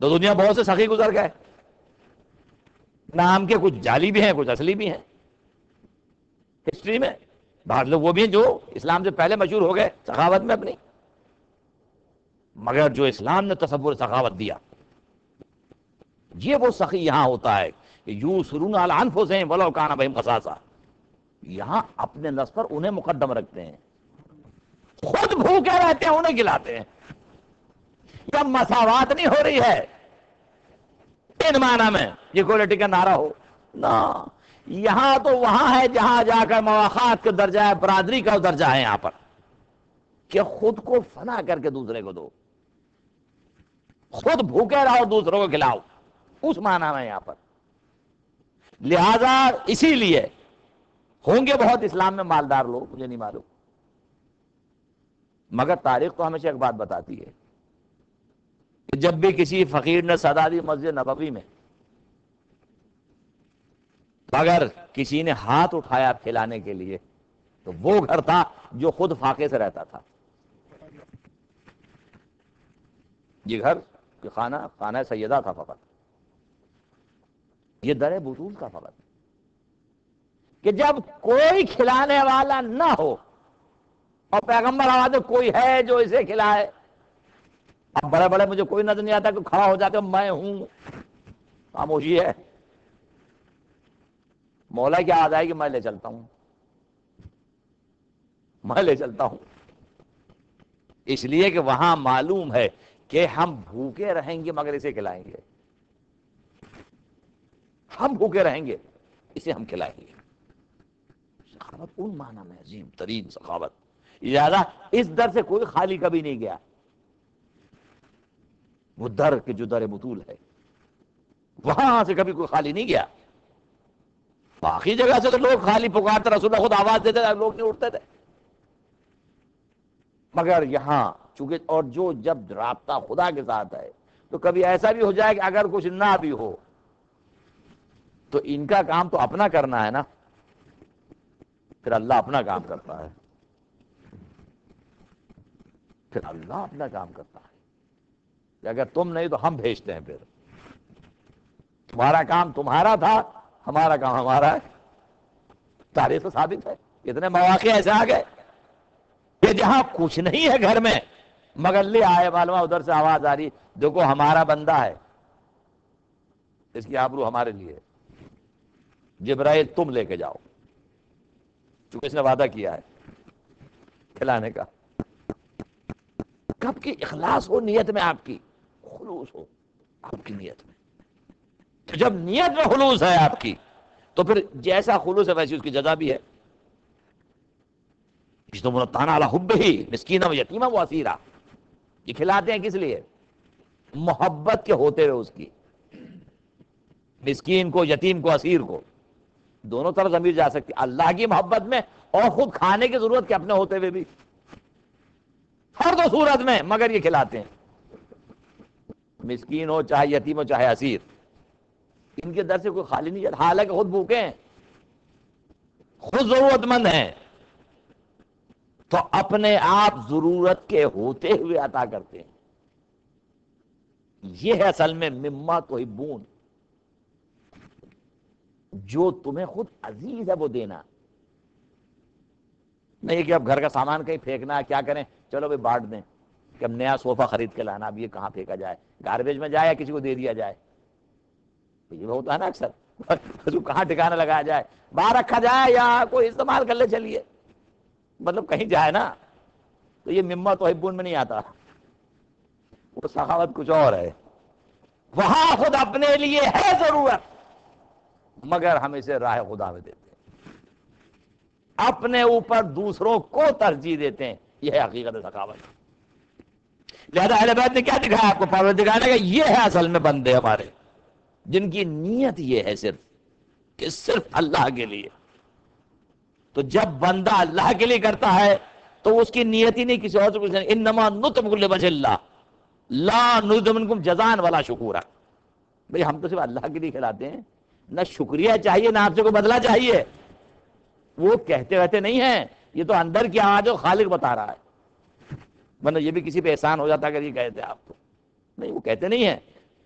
تو دنیا بہت سے سخی گزر گئے، نام کے کچھ جعلی بھی ہیں کچھ اصلی بھی ہیں ہسٹری میں. بعض لوگ وہ بھی ہیں جو اسلام سے پہلے مشہور ہو گئے سخاوت میں اپنی، مگر جو اسلام نے تصور سخاوت دیا، یہ وہ سخی یہاں ہوتا ہے کہ یوسرون علی انفسہم ولو کان بہم خصاصہ. یہاں اپنے نفس پر انہیں مقدم رکھتے ہیں، خود بھوکے رہتے ہیں انہیں کھلاتے ہیں. یا مساوات نہیں ہو رہی ہے ان معنی میں یہ کوالٹی کا نعرہ ہو نہ. یہاں تو وہاں ہے جہاں جا کر مواخات کا درجہ ہے، برادری کا درجہ ہے یہاں پر کہ خود کو فنا کر کے دوسرے کو دو، خود بھوکے رہو دوسروں کو کھلاؤ، اس معنی میں یہاں پر. لہذا اسی لیے ہوں گے بہت اسلام میں مالدار لوگ، مجھے نہیں معلوم، مگر تاریخ تو ہمیشہ ایک بات بتاتی ہے کہ جب بھی کسی فقیر نے صدا دی مسجد نبوی میں، اگر کسی نے ہاتھ اٹھایا کھلانے کے لیے تو وہ گھر تھا جو خود فاقے سے رہتا تھا. یہ گھر کہ خانہ سیدہ تھا فقط، یہ در بطول کا فقط، کہ جب کوئی کھلانے والا نہ ہو اور پیغمبر آواز کوئی ہے جو اسے کھلائے. اب بڑے بڑے مجھے کوئی نظر نہیں آتا کہ کھڑا ہو جاتے میں ہوں، خاموشی ہے. مولا کی آواز آئے کہ میں لے چلتا ہوں، میں لے چلتا ہوں. اس لیے کہ وہاں معلوم ہے کہ ہم بھوکے رہیں گے مگر اسے کھلائیں گے، ہم بھوکے رہیں گے اسے ہم کھلائیں گے. سخاوت ان معنی میں عظیم ترین سخاوت. لہذا اس در سے کوئی خالی کبھی نہیں گیا. وہ در کے جو در بطول ہے، وہاں سے کبھی کوئی خالی نہیں گیا. باقی جگہ سے تو لوگ خالی پکارتے، رسول اللہ خود آواز دیتے تھے، لوگ نہیں اٹھتے تھے. مگر یہاں چونکہ اور جو جب رابطہ خدا کے ساتھ ہے تو کبھی ایسا بھی ہو جائے کہ اگر کچھ نہ بھی ہو تو ان کا کام تو اپنا کرنا ہے نا، پھر اللہ اپنا کام کرتا ہے. پھر اللہ اپنا کام کرتا ہے کہ اگر تم نہیں تو ہم بھیجتے ہیں. پھر تمہارا کام تمہارا تھا، ہمارا کام ہمارا ہے. تاریخ سے ثابت ہے. اتنے مواقع ایسے آ گئے کہ جہاں کچھ نہیں ہے گھر میں مگر لے آئے معلومہ ادھر سے آواز آ رہی، دیکھو ہمارا بندہ ہے، اس کی آبرو ہمارے لیے، جبرائیل تم لے کے جاؤ، چونکہ اس نے وعدہ کیا ہے کھلانے کا. کب کی اخلاص ہو نیت میں، آپ کی خلوص ہو آپ کی نیت میں. تو جب نیت میں خلوص ہے آپ کی تو پھر جیسا خلوص ہے ویسی اس کی جزا بھی ہے. مسکینہ و یتیمہ و اسیرہ، یہ کھلاتے ہیں کس لیے؟ محبت کے ہوتے ہوئے اس کی، مسکین کو، یتیم کو، اسیر کو. دونوں طرف ضمیر جا سکتی، اللہ کی محبت میں اور خود کھانے کی ضرورت کے اپنے ہوتے ہوئے بھی، ہر دو صورت میں. مگر یہ کھلاتے ہیں، مسکین ہو چاہے یتیم ہو چاہے اسیر، ان کے در سے کوئی خالی نہیں جاتا. حالانکہ خود بھوکے ہیں، خود ضرورت مند ہیں، تو اپنے آپ ضرورت کے ہوتے ہوئے عطا کرتے ہیں. یہ ہے اصل میں مما تحبون، جو تمہیں خود عزیز ہے وہ دینا. نہیں کہ اب گھر کا سامان کہیں پھینکنا ہے، کیا کریں، چلو بھائی بانٹ دیں، کہ اب نیا صوفہ خرید کے لانا، اب یہ کہاں پھینکا جائے، گاربیج میں جائے یا کسی کو دے دیا جائے. یہ ہوتا ہے نا اکثر، کہاں ٹھکانا لگایا جائے، باہر رکھا جائے یا کوئی استعمال کر لے. چلیے مطلب کہیں جائے نا، تو یہ مما تحبون میں نہیں آتا. وہ سخاوت کچھ اور ہے. وہاں خود اپنے لیے ہے ضرورت مگر ہم اسے راہ خدا میں دیتے ہیں، اپنے اوپر دوسروں کو ترجیح دیتے ہیں. یہ ہے حقیقت سخاوت. لہذا اہل بیت نے کیا دکھایا آپ کو؟ پروردگار نے کہا یہ ہے اصل میں بندے ہمارے، جن کی نیت یہ ہے صرف کہ صرف اللہ کے لیے. تو جب بندہ اللہ کے لیے کرتا ہے تو اس کی نیت ہی نہیں کسی اور سے کچھ نہیں. انما نطعمکم لوجہ اللہ لا نريد منکم جزاء ولا شکورا. بھئی ہم تو صرف اللہ کے لیے کھلاتے ہیں، نہ شکریہ چاہیے نہ آپ سے کوئی بدلہ چاہیے. وہ کہتے رہتے نہیں ہیں، یہ تو اندر کی آواز ہے، خالق بتا رہا ہے. ورنہ یہ بھی کسی پہ احسان ہو جاتا اگر یہ کہتے آپ کو. نہیں، وہ کہتے نہیں ہیں،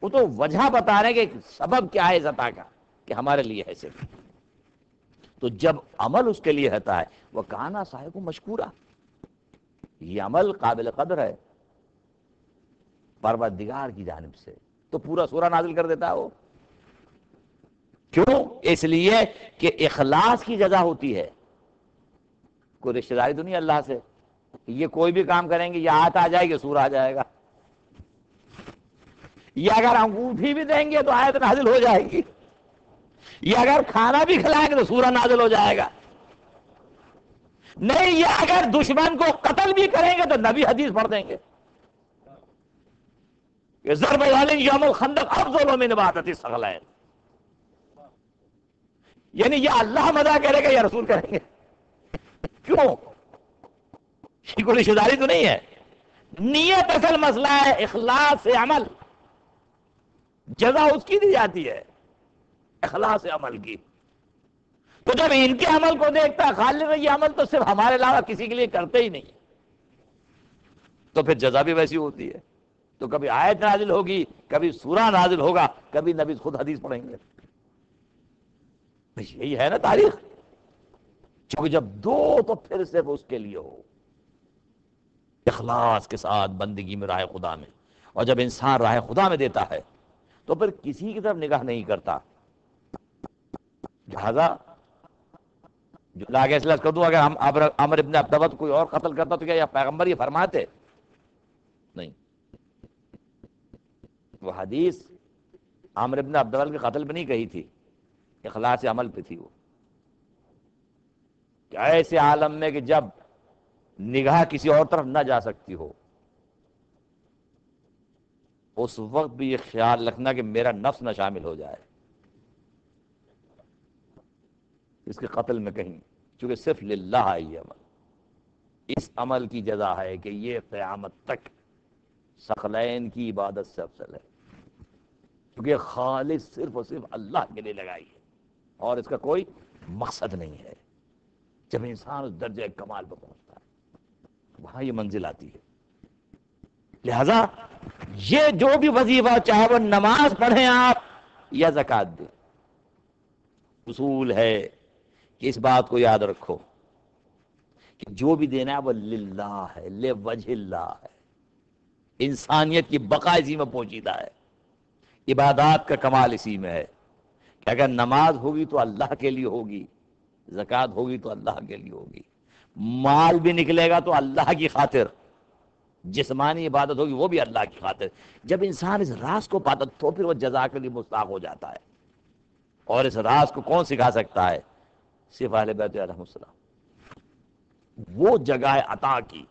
وہ تو وجہ بتا رہے ہیں کہ سبب کیا ہے اس عطا کا، کہ ہمارے لیے ہے صرف. تو جب عمل اس کے لیے رہتا ہے وہ کانا صاحب کو مشکورہ، یہ عمل قابل قدر ہے پروردگار کی جانب سے، تو پورا سورہ نازل کر دیتا ہے وہ. کیوں؟ اس لیے کہ اخلاص کی جزا ہوتی ہے. کوئی رشتہ داری تو نہیں اللہ سے، یہ کوئی بھی کام کریں گے یہ آیت آ جائے گی سورہ آ جائے گا، یہ اگر انگوٹھی بھی دیں گے تو آیت نازل ہو جائے گی، یہ اگر کھانا بھی کھلائیں گے تو سورہ نازل ہو جائے گا. نہیں، یہ اگر دشمن کو قتل بھی کریں گے تو نبی حدیث پڑھ دیں گے کہ ضرب علی یوم الخندق افضل من عبادت الثقلین. یعنی یہ اللہ مدح کرے گا یا رسول کریں گے؟ کیوں؟ یہ کوئی رشتہ داری تو نہیں ہے. نیت اصل مسئلہ ہے، اخلاص سے عمل، جزا اس کی دی جاتی ہے اخلاص عمل کی. تو جب ان کے عمل کو دیکھتا ہے خالق یہ عمل تو صرف ہمارے علاوہ کسی کے لیے کرتے ہی نہیں، تو پھر جزا بھی ویسی ہوتی ہے. تو کبھی آیت نازل ہوگی، کبھی سورہ نازل ہوگا، کبھی نبی خود حدیث پڑھیں گے. یہی ہے نا تاریخ. چونکہ جب دو تو پھر صرف اس کے لیے ہو، اخلاص کے ساتھ بندگی میں راہ خدا میں. اور جب انسان راہ خدا میں دیتا ہے تو پھر کسی کی طرف نگاہ نہیں کرتا. لہذا جو لاگے اصلاح کر دوں، اگر ہم عمر ابن عبدوت کوئی اور قتل کرتا تو کیا یا پیغمبر یہ فرماتے؟ نہیں. وہ حدیث عمر ابن عبدوت کے قتل پہ نہیں کہی تھی، اخلاص عمل پہ تھی. وہ کہ ایسے عالم میں کہ جب نگاہ کسی اور طرف نہ جا سکتی ہو، اس وقت بھی یہ خیال رکھنا کہ میرا نفس نہ شامل ہو جائے اس کے قتل میں کہیں، چونکہ صرف للہ ہے یہ عمل. اس عمل کی جزا ہے کہ یہ قیامت تک ثقلین کی عبادت سے افضل ہے، کیونکہ خالص صرف اور صرف اللہ کے لیے لگائی ہے اور اس کا کوئی مقصد نہیں ہے. جب انسان اس درجہ کمال پر پہنچتا ہے وہاں یہ منزل آتی ہے. لہذا یہ جو بھی وظیفہ، چاہے وہ نماز پڑھیں آپ یا زکوٰۃ دیں، اصول ہے کہ اس بات کو یاد رکھو کہ جو بھی دینا ہے وہ للہ ہے، لوجہ اللہ ہے. انسانیت کی بقا اسی میں پوشیدہ ہے، عبادات کا کمال اسی میں ہے کہ اگر نماز ہوگی تو اللہ کے لیے ہوگی، زکوٰۃ ہوگی تو اللہ کے لیے ہوگی، مال بھی نکلے گا تو اللہ کی خاطر، جسمانی عبادت ہوگی وہ بھی اللہ کی خاطر. جب انسان اس راز کو پاتا تو پھر وہ جزا کے لیے مستحق ہو جاتا ہے. اور اس راز کو کون سکھا سکتا ہے؟ صرف اہل بیت علیہ السلام. وہ جگہ ہے عطا کی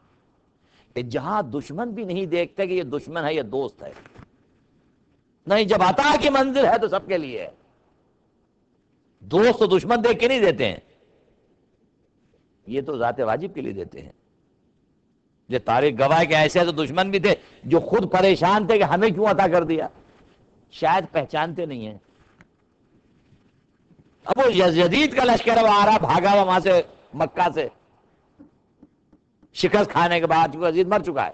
کہ جہاں دشمن بھی نہیں دیکھتے کہ یہ دشمن ہے، یہ دوست ہے. نہیں، جب عطا کی منزل ہے تو سب کے لیے ہے. دوست و دشمن دیکھ کے نہیں دیتے ہیں، یہ تو ذات واجب کے لیے دیتے ہیں. یہ تاریخ گواہ کے ایسے تو دشمن بھی تھے جو خود پریشان تھے کہ ہمیں کیوں عطا کر دیا، شاید پہچانتے نہیں ہیں. اب وہ یزید کا لشکر وہ آ رہا، بھاگا ہوا وہاں سے مکہ سے شکست کھانے کے بعد، چونکہ یزید مر چکا ہے،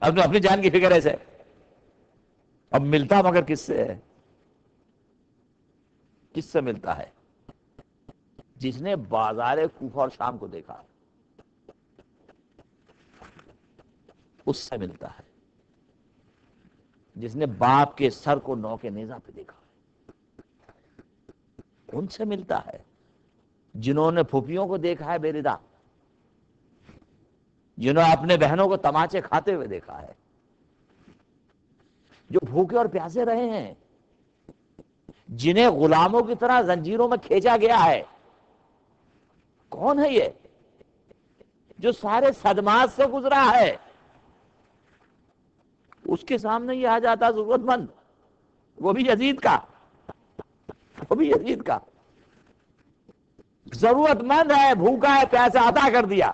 اب تو اپنی جان کی فکر ایسے. اب ملتا مگر کس سے ہے؟ کس سے ملتا ہے؟ جس نے بازار کوفہ اور شام کو دیکھا اس سے ملتا ہے. جس نے باپ کے سر کو نو کے نیزہ پہ دیکھا ان سے ملتا ہے. جنہوں نے پھوپھیوں کو دیکھا ہے بے ردا، جنہوں نے اپنے بہنوں کو تماچے کھاتے ہوئے دیکھا ہے، جو بھوکے اور پیاسے رہے ہیں، جنہیں غلاموں کی طرح زنجیروں میں کھینچا گیا ہے. کون ہے یہ جو سارے صدمات سے گزرا ہے؟ اس کے سامنے یہ آ جاتا ضرورت مند، وہ بھی یزید کا، وہ بھی یزید کا ضرورت مند ہے، بھوکا ہے، پیسہ عطا کر دیا.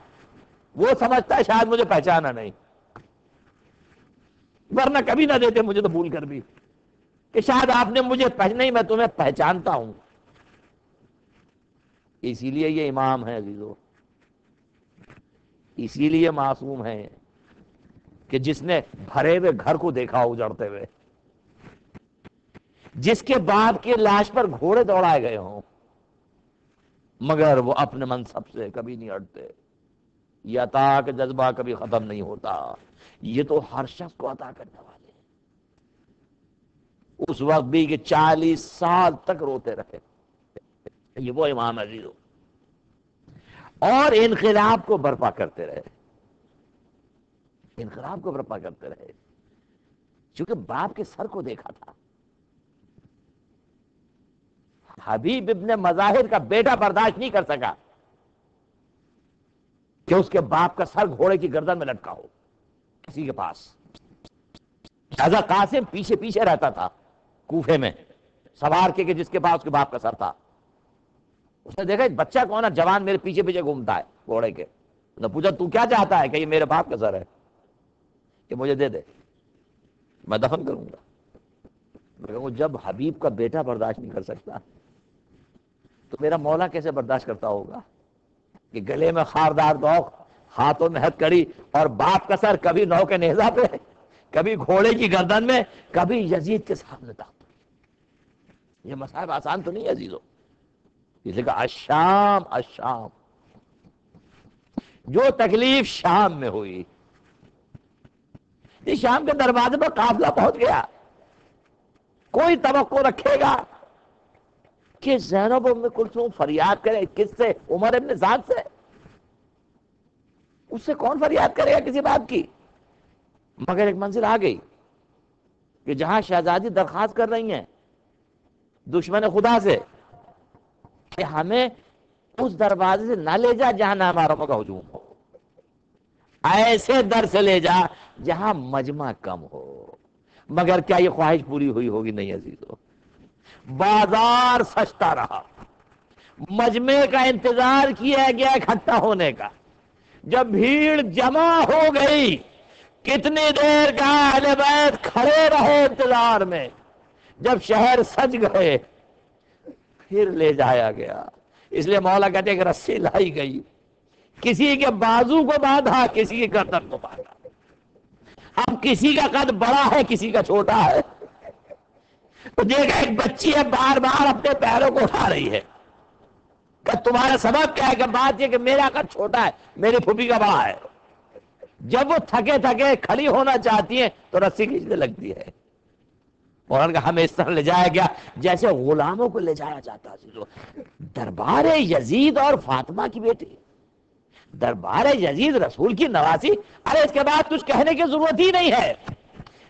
وہ سمجھتا ہے شاید مجھے پہچانا نہیں، ورنہ کبھی نہ دیتے مجھے تو بھول کر بھی، کہ شاید آپ نے مجھے نہیں، میں تمہیں پہچانتا ہوں. اسی لیے یہ امام ہے عزیزو، اسی لیے معصوم ہے کہ جس نے بھرے ہوئے گھر کو دیکھا اجڑتے ہوئے، جس کے باپ کی لاش پر گھوڑے دوڑائے گئے ہوں، مگر وہ اپنے منصب سے کبھی نہیں ہٹتے. یہ عطا کا جذبہ کبھی ختم نہیں ہوتا. یہ تو ہر شخص کو عطا کرنے والے ہیں. اس وقت بھی کہ 40 سال تک روتے رہے، یہ وہ امام عزیز ہو، اور انقلاب کو برپا کرتے رہے، انقلاب کو برپا کرتے رہے، چونکہ باپ کے سر کو دیکھا تھا. حبیب ابن مظاہر کا بیٹا برداشت نہیں کر سکا کہ اس کے باپ کا سر گھوڑے کی گردن میں لٹکا ہو کسی کے پاس. لہذا قاسم پیچھے پیچھے رہتا تھا کوفے میں، سوار کے جس کے پاس اس کے باپ کا سر تھا. اس نے دیکھا بچہ کون ہے، جوان میرے پیچھے پیچھے گھومتا ہے گھوڑے کے. نے پوچھا تو کیا چاہتا ہے؟ کہ یہ میرے باپ کا سر ہے، کہ مجھے دے دے، میں دفن کروں گا. جب حبیب کا بیٹا برداشت نہیں کر سکتا تو میرا مولا کیسے برداشت کرتا ہوگا کہ گلے میں خاردار دوخ، ہاتھوں میں ہتھ کڑی، اور باپ کا سر کبھی نو کے نیزہ پہ، کبھی گھوڑے کی گردن میں، کبھی یزید کے سامنے تھا. یہ مصائب آسان تو نہیں ہے عزیزو. اس لیے کہا الشام الشام، جو تکلیف شام میں ہوئی. اس شام کے دروازے پر قافلہ پہنچ گیا. کوئی توقع رکھے گا کہ زینب ام کلثوم فریاد کرے کس سے؟ عمر ابن سعد سے؟ اس سے کون فریاد کرے گا کسی بات کی؟ مگر ایک منزل آ گئی کہ جہاں شہزادی درخواست کر رہی ہیں دشمن خدا سے کہ ہمیں اس دروازے سے نہ لے جا جہاں نامحرموں کا ہجوم ہو، ایسے در سے لے جا جہاں مجمع کم ہو. مگر کیا یہ خواہش پوری ہوئی ہوگی؟ نہیں عزیزو، بازار سجتا رہا، مجمع کا انتظار کیا گیا اکٹھا ہونے کا، جب بھیڑ جمع ہو گئی کتنی دیر کا اہل بیت کھڑے رہے انتظار میں، جب شہر سج گئے پھر لے جایا گیا۔ اس لیے مولا کہتے ہیں کہ رسی لائی گئی، کسی کے بازو کو باندھا، کسی کے گردن کو باندھا۔ اب کسی کا قد بڑا ہے، کسی کا چھوٹا ہے، تو دیکھا ایک بچی ہے بار بار اپنے پیروں کو اٹھا رہی ہے کہ تمہارا سبب کیا ہے؟ کہ بات یہ کہ میرا قد چھوٹا ہے، میری پھوپھی کا بڑا ہے۔ جب وہ تھکے تھکے کھڑی ہونا چاہتی ہیں تو رسی کھینچنے لگتی ہے۔ اور ہمیں اس طرح لے جایا گیا جیسے غلاموں کو لے جایا جاتا ہے۔ دربار یزید اور فاطمہ کی بیٹی، دربار یزید رسول کی نواسی، ارے اس کے بعد کچھ کہنے کی ضرورت ہی نہیں ہے،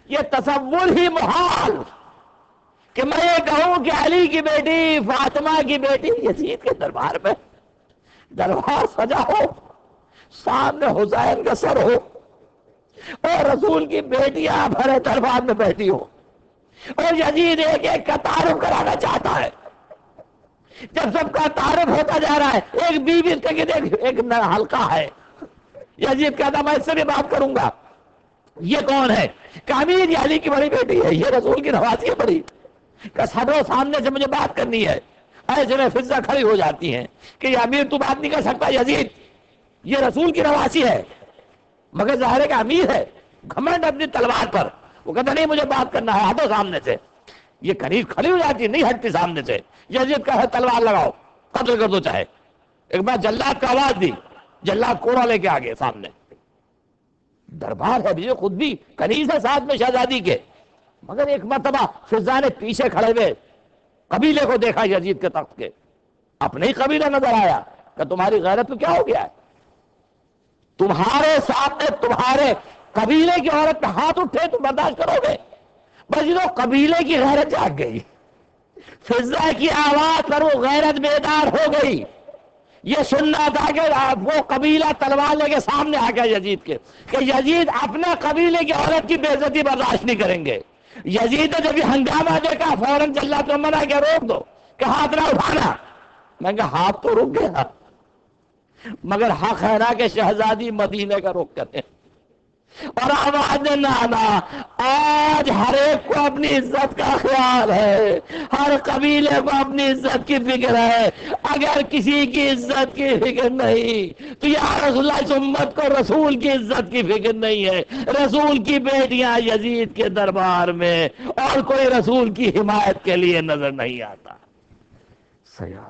یہ تصور ہی محال کہ میں یہ کہوں کہ علی کی بیٹی، فاطمہ کی بیٹی یزید کے دربار میں، دربار سجا ہو، سامنے حسین کا سر ہو اور رسول کی بیٹیاں بھرے دربار میں بیٹھی ہو، اور یزید ایک ایک کا تعارف کرانا چاہتا ہے۔ جب سب کا تعارف ہوتا جا رہا ہے، ایک بیوی ایک حلقہ ہے، یزید کہتا میں اس سے بھی بات کروں گا، یہ کون ہے؟ کہ امیر یہ علی کی بڑی بیٹی ہے، یہ رسول کی نواسی ہے بڑی، کہ ہٹو سامنے سے مجھے بات کرنی ہے۔ ایسے میں فضا کھڑی ہو جاتی ہیں کہ یہ امیر تو بات نہیں کر سکتا، یزید یہ رسول کی نواسی ہے، مگر ظاہر ہے کہ امیر ہے، گھمنڈ اپنی تلوار پر، وہ کہتا نہیں مجھے بات کرنا ہے، ہٹو سامنے سے۔ یہ قریب کھڑی ہو جاتی ہے، نہیں ہٹتی سامنے سے۔ یزید کہا تلوار لگاؤ، قتل کر دو چاہے۔ ایک بار جلاد کا آواز دی، جلاد کوڑا لے کے آگے سامنے، دربار ہے بھی خود بھی کنیز ہے ساتھ میں شہزادی کے، مگر ایک مرتبہ فضا نے پیچھے کھڑے ہوئے قبیلے کو دیکھا یزید کے تخت کے، اپنے ہی قبیلہ نظر آیا کہ تمہاری غیرت تو کیا ہو گیا ہے؟ تمہارے سامنے تمہارے قبیلے کی عورت پہ ہاتھ اٹھے تو برداشت کرو گے؟ بس یہ قبیلے کی غیرت جاگ گئی، فضا کی آواز پر وہ غیرت بیدار ہو گئی۔ یہ سننا تھا کہ وہ قبیلہ تلوار لے کے سامنے آ گیا یزید کے، کہ یزید اپنے قبیلے کی عورت کی بے عزتی برداشت نہیں کریں گے۔ یزید نے جب یہ ہنگامہ دیکھا فوراً جلاد کو منع کیا، روک دو کہ ہاتھ نہ اٹھانا۔ میں کہا ہاتھ تو رک گیا، مگر حق ہے نا کہ شہزادی مدینے کا رخ کرے۔ اور آواز نانا، آج ہر ایک کو اپنی عزت کا خیال ہے، ہر قبیلے کو اپنی عزت کی فکر ہے۔ اگر کسی کی عزت کی فکر نہیں تو یا رسول اللہ اس امت کو رسول کی عزت کی فکر نہیں ہے۔ رسول کی بیٹیاں یزید کے دربار میں اور کوئی رسول کی حمایت کے لیے نظر نہیں آتا۔ سیاح